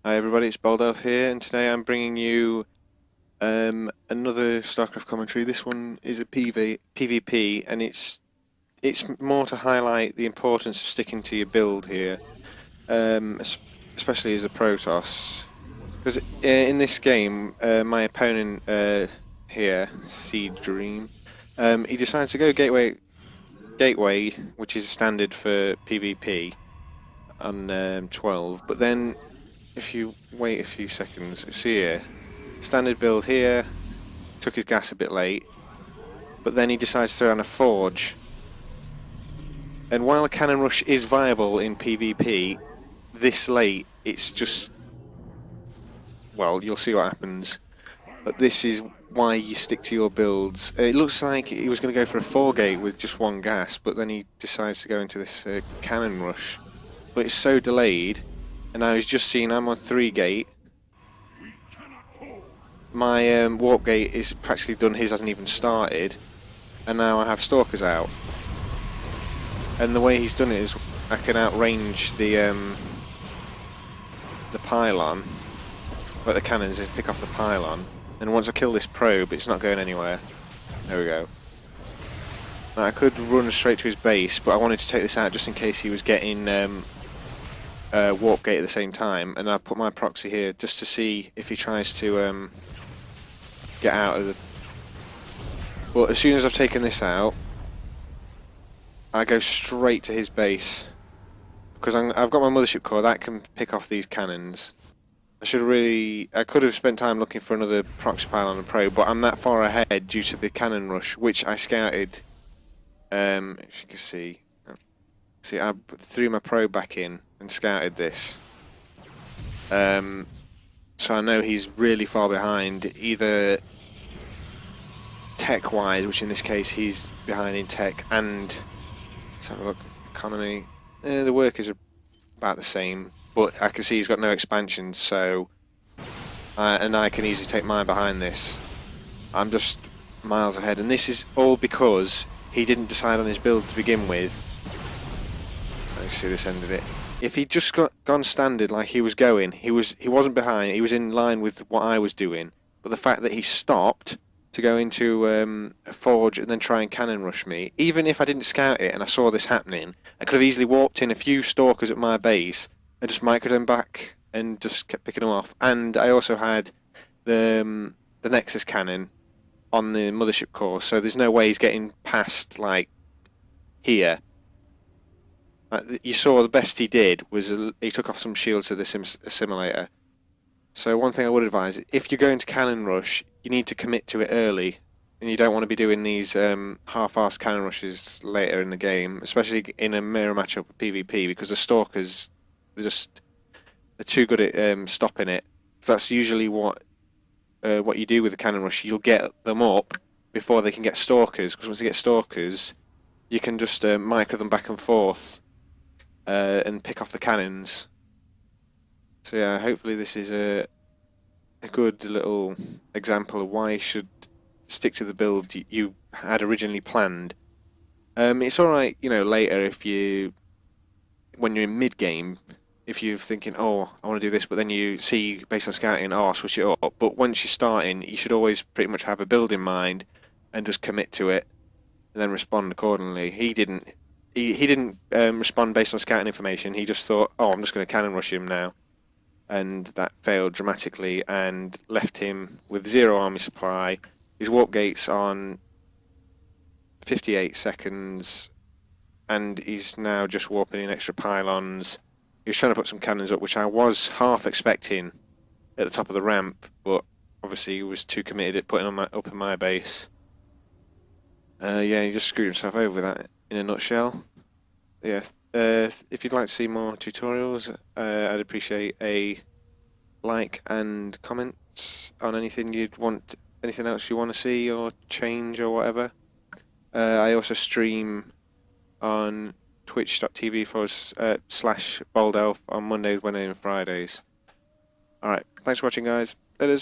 Hi everybody, it's Baldelf here, and today I'm bringing you another StarCraft commentary. This one is a PvP, and it's more to highlight the importance of sticking to your build here, especially as a Protoss. Because in this game, my opponent here, Seed Dream, he decides to go Gateway, which is standard for PvP on 12, but then if you wait a few seconds, see here, standard build here, took his gas a bit late, but then he decides to throw on a forge. And while a cannon rush is viable in PvP, this late, it's just, well, you'll see what happens. But this is why you stick to your builds. It looks like he was going to go for a 4-gate with just one gas, but then he decides to go into this cannon rush. But it's so delayed, and now he's just seen I'm on 3-gate. My warp gate is practically done, his hasn't even started, and now I have stalkers out. And the way he's done it is I can outrange the pylon, like the cannons, and pick off the pylon. And once I kill this probe, it's not going anywhere. There we go. Now I could run straight to his base, but I wanted to take this out just in case he was getting warp gate at the same time. And I put my proxy here just to see if he tries to get out of the... But as soon as I've taken this out, I go straight to his base. Because I've got my mothership core, that can pick off these cannons. I could have spent time looking for another proxy pylon and probe, but I'm that far ahead due to the cannon rush, which I scouted. If you can see, I threw my probe back in and scouted this. So I know he's really far behind, either tech-wise, which in this case he's behind in tech, and let's have a look, economy. The workers are about the same, but I can see he's got no expansion, so and I can easily take mine behind this. I'm just miles ahead, and this is all because he didn't decide on his build to begin with. Let's see, this ended it. If he'd just gone standard like he was going, he wasn't behind, he was in line with what I was doing. But the fact that he stopped to go into a forge and then try and cannon rush me, even if I didn't scout it and I saw this happening, I could have easily walked in a few stalkers at my base and just microed them back and just kept picking them off. And I also had the Nexus cannon on the mothership core, so there's no way he's getting past like here. You saw the best he did was he took off some shields to the simulator. So one thing I would advise, if you're going to cannon rush, you need to commit to it early, and you don't want to be doing these half-assed cannon rushes later in the game, especially in a mirror matchup with PvP, because the stalkers they're too good at stopping it. So that's usually what you do with the cannon rush. You'll get them up before they can get stalkers, because once they get stalkers, you can just micro them back and forth and pick off the cannons. So yeah, hopefully this is a good little example of why you should stick to the build you had originally planned. It's alright, later when you're in mid-game, if you're thinking, oh, I want to do this, but then you see, based on scouting, oh, I'll switch it up. But once you're starting, you should always pretty much have a build in mind and just commit to it and then respond accordingly. He didn't respond based on scouting information. He just thought, oh, I'm just going to cannon rush him now. And that failed dramatically and left him with 0 army supply. His warp gate's on 58 seconds, and he's now just warping in extra pylons. He was trying to put some cannons up, which I was half expecting at the top of the ramp, but obviously he was too committed at putting up in my base. Yeah, he just screwed himself over with that in a nutshell. Yeah. If you'd like to see more tutorials, I'd appreciate a like and comments on anything anything else you want to see or change or whatever. I also stream on twitch.tv/Baldelf on Mondays, Wednesdays and Fridays. Alright, thanks for watching guys. Later.